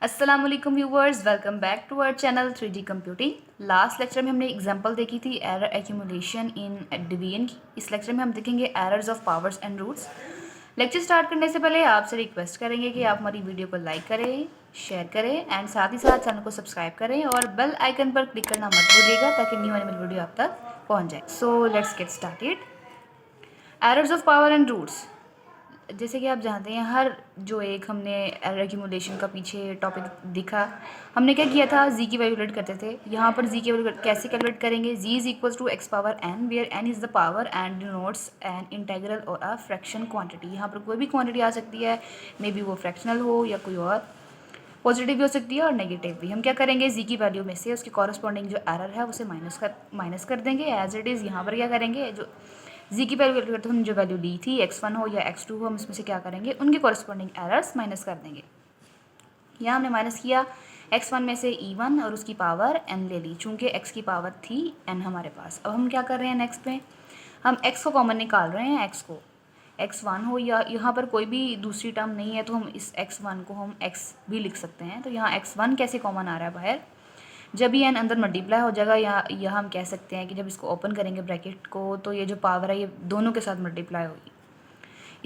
अस्सलाम वालेकुम viewers, welcome back to our channel 3D computing. Last lecture में हमने एग्जांपल देखी थी एरर एक्यूमुलेशन इन डिवीजन की। इस लेक्चर में हम देखेंगे errors of powers and roots. Lecture start करने से पहले आपसे रिक्वेस्ट करेंगे कि आप हमारी वीडियो को लाइक करें, शेयर करें एंड साथ ही साथ चैनल को सब्सक्राइब करें और बेल आइकन पर क्लिक करना मत भूलिएगा ताकि न्यू एनिमल वीडियो आप तक पहुँच जाए। So let's get started. Errors of power and roots, जैसे कि आप जानते हैं हर जो एक हमने एरर एक्यूमुलेशन का पीछे टॉपिक दिखा, हमने क्या किया था, जी की वैल्यू कैलकुलेट करते थे। यहाँ पर जी की वैल्यू कैसे कैलकुलेट करेंगे, g is equals to x power n where n is the power and denotes n integral और अ फ्रैक्शन क्वांटिटी। यहाँ पर कोई भी क्वांटिटी आ सकती है, मे बी वो फ्रैक्शनल हो या कोई और, पॉजिटिव भी हो सकती है और नेगेटिव भी। हम क्या करेंगे, जी की वैल्यू में से उसकी कॉरस्पॉन्डिंग जो एरर है उसे माइनस कर देंगे एज इट इज़। यहाँ पर क्या करेंगे, जो जी की वैल्यू कैलकुलेट करते हमने जो वैल्यू ली थी x1 हो या x2 हो, हम इसमें से क्या करेंगे, उनके कॉरस्पॉन्डिंग एरर्स माइनस कर देंगे। यहाँ हमने माइनस किया x1 में से e1 और उसकी पावर n ले ली, चूँकि x की पावर थी n हमारे पास। अब हम क्या कर रहे हैं, नेक्स्ट में हम x को कॉमन निकाल रहे हैं, x को x1 हो या यहाँ पर कोई भी दूसरी टर्म नहीं है तो हम इस x1 को हम x भी लिख सकते हैं। तो यहाँ x1 कैसे कॉमन आ रहा है बाहर, जब ये एन अंदर मल्टीप्लाई हो जाएगा या हम कह सकते हैं कि जब इसको ओपन करेंगे ब्रैकेट को तो ये जो पावर है ये दोनों के साथ मल्टीप्लाई होगी,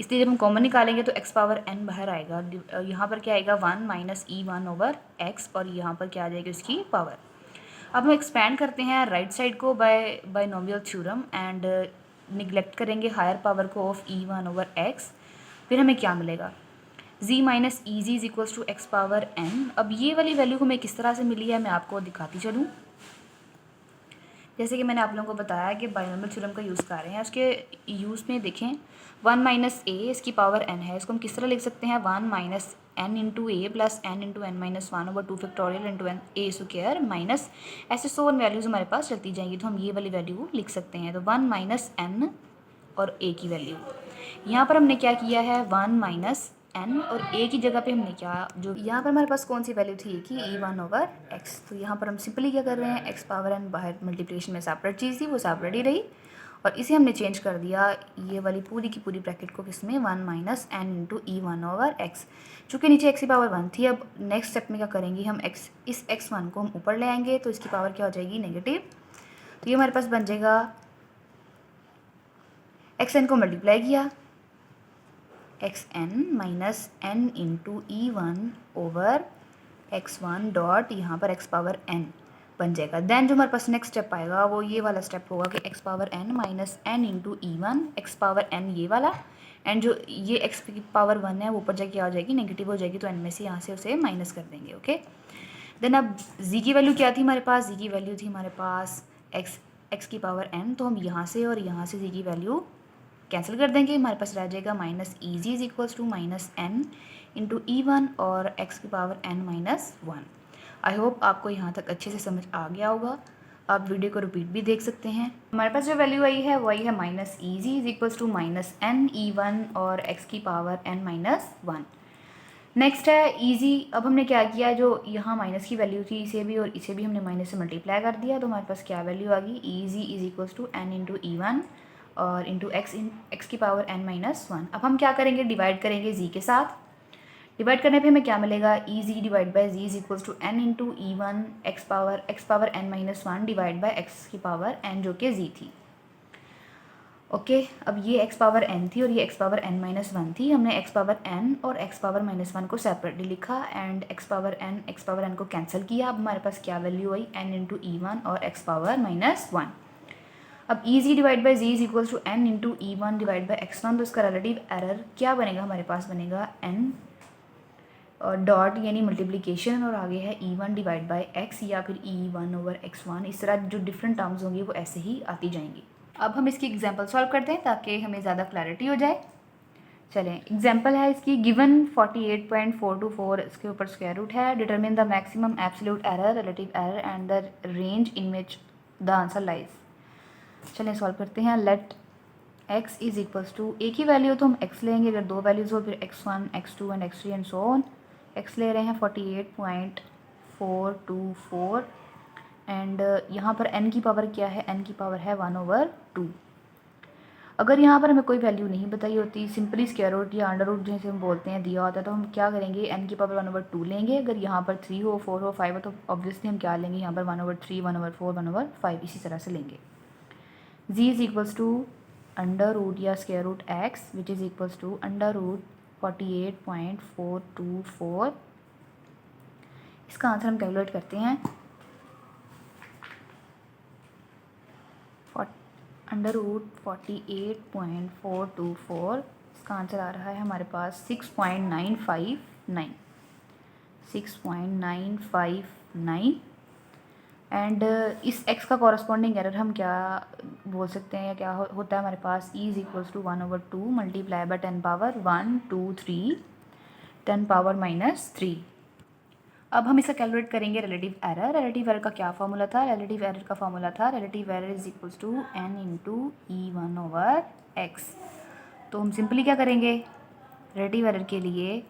इसलिए जब हम कॉमन निकालेंगे तो x पावर n बाहर आएगा। यहाँ पर क्या आएगा, 1 माइनस e1 ओवर x और यहाँ पर क्या आ जाएगी उसकी पावर। अब हम एक्सपैंड करते हैं राइट साइड को बायनोमियल थ्योरम एंड निगलेक्ट करेंगे हायर पावर को ऑफ e1 ओवर x। फिर हमें क्या मिलेगा, z minus E G is equals to x power n। अब ये वाली वैल्यू हमें किस तरह से मिली है मैं आपको दिखाती चलूँ। जैसे कि मैंने आप लोगों को बताया कि बायनोमियल थ्योरम का यूज़ कर रहे हैं, उसके यूज़ में देखें 1 माइनस ए इसकी पावर n है, इसको हम किस तरह लिख सकते हैं, 1 minus n into A plus n into N minus 1 over 2 factorial into N A square minus, ऐसे 100 वैल्यूज़ हमारे पास चलती जाएंगी तो हम ये वाली वैल्यू लिख सकते हैं। तो 1 माइनस n और a की वैल्यू, यहाँ पर हमने क्या किया है, 1 माइनस n और a की जगह पे हमने क्या, जो यहाँ पर हमारे पास कौन सी वैल्यू थी कि e1 ओवर x, तो यहाँ पर हम सिंपली क्या कर रहे हैं, x पावर n बाहर मल्टीप्लिकेशन में सेपरेट चीज़ थी वो सेपरेट ही रही और इसे हमने चेंज कर दिया ये वाली पूरी की पूरी ब्रैकेट को किसमें, 1 minus n into e1 over x। चूँकि नीचे x की पावर 1 थी, अब नेक्स्ट स्टेप में क्या करेंगे हम, इस x1 को हम ऊपर ले आएंगे तो इसकी पावर क्या हो जाएगी, नेगेटिव। तो ये हमारे पास बन जाएगा, xn को मल्टीप्लाई किया xn minus n into e1 over x1 dot यहाँ पर x पावर n बन जाएगा। देन जो हमारे पास नेक्स्ट स्टेप आएगा वो ये वाला स्टेप होगा कि x power n minus n into E1, x power n ये वाला, एंड जो ये x की पावर 1 है वो ऊपर जाके क्या हो जाएगी, नेगेटिव हो जाएगी, तो n में से यहाँ से उसे माइनस कर देंगे। ओके, देन अब z की वैल्यू क्या थी हमारे पास, z की वैल्यू थी हमारे पास x की पावर n, तो हम यहाँ से और यहाँ से z की वैल्यू कैंसिल कर देंगे, हमारे पास रह जाएगा minus E G is equals to minus N into E और x की power n minus 1। I hope आपको यहाँ तक अच्छे से समझ आ गया होगा। आप वीडियो को रिपीट भी देख सकते हैं। हमारे पास जो वैल्यू आई है वही है minus E G is equals to minus N E और x की पावर n माइनस 1। नेक्स्ट है ईजी। अब हमने क्या किया, जो यहाँ माइनस की वैल्यू थी इसे भी और इसे भी हमने माइनस से मल्टीप्लाई कर दिया, तो हमारे पास क्या वैल्यू आ गई, E G is equals to N into E और इंटू एक्स की पावर n माइनस 1। अब हम क्या करेंगे, डिवाइड करेंगे z के साथ। डिवाइड करने पे हमें क्या मिलेगा, e g divide by g is equals to N into e one x power n minus 1 divide by x की पावर n जो कि z थी। ओके, अब ये x पावर n थी और ये x पावर n माइनस 1 थी। हमने x पावर n और x पावर माइनस 1 को सेपरेटली लिखा एंड x पावर n को कैंसिल किया। अब हमारे पास क्या वैल्यू आई, n इंटू ई वन और x पावर माइनस 1। अब e g divide by g is equals to N into e one divide by x1, तो इसका रिलेटिव एरर क्या बनेगा, हमारे पास बनेगा n और डॉट यानी मल्टीप्लिकेशन और आगे है e1 डिवाइड बाई x या फिर e1 ओवर x1। इस तरह जो डिफरेंट टर्म्स होंगी वो ऐसे ही आती जाएंगी। अब हम इसकी एग्जांपल सॉल्व करते हैं ताकि हमें ज़्यादा क्लैरिटी हो जाए। चलें, एग्जांपल है इसकी, गिवन 48.424 इसके ऊपर स्क्वायर रूट है, determine the maximum absolute error, relative error and the range in which the answer lies. चलें सॉल्व करते हैं। Let x is equals to, a की वैल्यू तो हम x लेंगे, अगर दो वैल्यूज़ हो फिर x1 x2 and x3 and so on. x ले रहे हैं 48.424 एंड यहाँ पर n की पावर क्या है, n की पावर है 1/2। अगर यहाँ पर हमें कोई वैल्यू नहीं बताई होती, सिंपली स्क्वायर रूट या अंडर रूट जैसे हम बोलते हैं दिया होता है, तो हम क्या करेंगे, n की पावर 1/2 लेंगे। अगर यहाँ पर 3 हो, 4 हो, 5 हो तो ऑब्वियसली हम क्या लेंगे, यहाँ पर 1/3, 1/4, 1/5 इसी तरह से लेंगे। z is equals to under root या square root x which is equals to under root 48.424। इसका आंसर हम कैलकुलेट करते हैं। अंडर रूट 48.424, इसका आंसर आ रहा है हमारे पास 6.959 एंड इस x का कॉरस्पॉन्डिंग एरर हम क्या बोल सकते हैं या क्या होता है हमारे पास, e is equals to 1/2 multiply by 10 power 1 2 3 10 power -3। अब हम इसे कैलकुलेट करेंगे रिलेटिव एरर। रिलेटिव एरर का क्या फार्मूला था, रिलेटिव एरर का फार्मूला था relative error is equals to n into E1/x। तो हम सिंपली क्या करेंगे, रिलेटिव एरर के लिए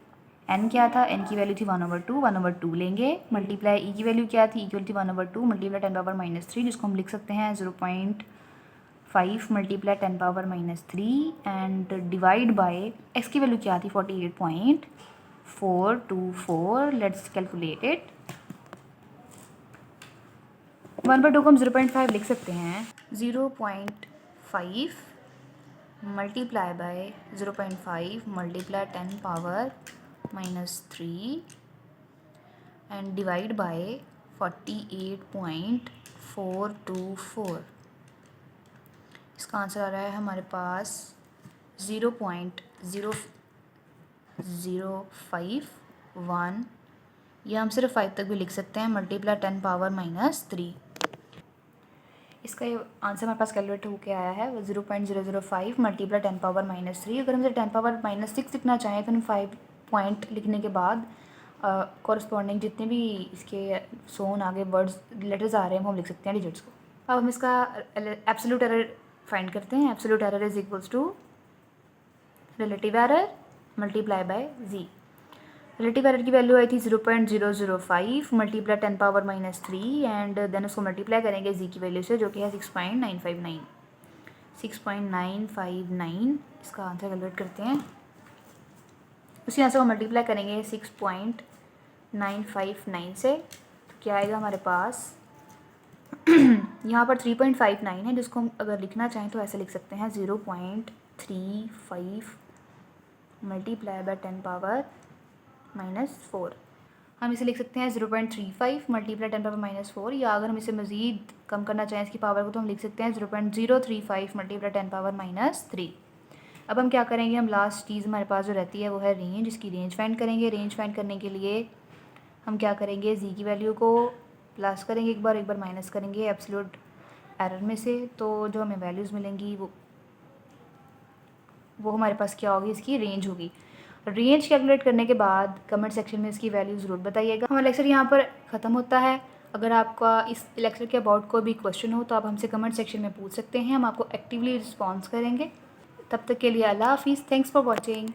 n क्या था, n की वैल्यू थी 1/2 लेंगे, मल्टीप्लाई e की वैल्यू क्या थी, e की वैल्यू थी 1/2 मल्टीप्लाई 10 पावर -3 जिसको हम लिख सकते हैं 0.5 multiply 10 power -3 and divide by x की वैल्यू क्या थी 48.424। Let's calculate it. 1/2 को हम 0.5 लिख सकते हैं, 0.5 multiply by 0.5 multiply 10 power -3 and divide by 48.424। इसका आंसर आ रहा है हमारे पास 0.0051 या हम सिर्फ 5 तक भी लिख सकते हैं मल्टीप्लाई 10 पावर -3। इसका ये आंसर हमारे पास कैलकुलेट होकर आया है 0.005 मल्टीप्लाई 10 पावर -3। अगर हम 10 पावर -6 लिखना चाहें तो हम 5 पॉइंट लिखने के बाद कॉरस्पॉन्डिंग जितने भी इसके सोन आगे वर्ड्स लेटर्स आ रहे हैं वो हम लिख सकते हैं डिजिट्स को। अब हम इसका एब्सोल्यूट एरर फाइंड करते हैं। Absolute error is equals to relative error multiply by z। Relative error की वैल्यू आई थी 0.005 मल्टीप्लाई 10 पावर -3 एंड देन उसको मल्टीप्लाई करेंगे z की वैल्यू से जो कि है 6.959। इसका आंसर कैलकुलेट करते हैं। उसी आंसर को मल्टीप्लाई करेंगे 6.959 से, तो क्या आएगा हमारे पास यहाँ पर 3.59 है जिसको हम अगर लिखना चाहें तो ऐसे लिख सकते हैं 0.35 मल्टीप्लाई बाय 10 पावर -4। हम इसे लिख सकते हैं 0.35 मल्टीप्लाई 10 पावर -4 या अगर हम इसे मज़ीद कम करना चाहें इसकी पावर को तो हम लिख सकते हैं 0.035 मल्टीप्लाई 10 पावर -3। अब हम क्या करेंगे, हम लास्ट चीज़ हमारे पास जो रहती है वो है रेंज। इसकी रेंज फाइंड करेंगे। रेंज फाइंड करने के लिए हम क्या करेंगे, z की वैल्यू को प्लस करेंगे एक बार माइनस करेंगे एब्सोल्यूट एरर में से, तो जो हमें वैल्यूज़ मिलेंगी वो हमारे पास क्या होगी, इसकी रेंज होगी। रेंज कैलकुलेट करने के बाद कमेंट सेक्शन में इसकी वैल्यू ज़रूर बताइएगा। हमारा लेक्चर यहाँ पर ख़त्म होता है। अगर आपका इस लेक्चर के अबाउट कोई भी क्वेश्चन हो तो आप हमसे कमेंट सेक्शन में पूछ सकते हैं, हम आपको एक्टिवली रिस्पॉन्स करेंगे। तब तक के लिए अल्लाह हाफिज़। Thanks for watching.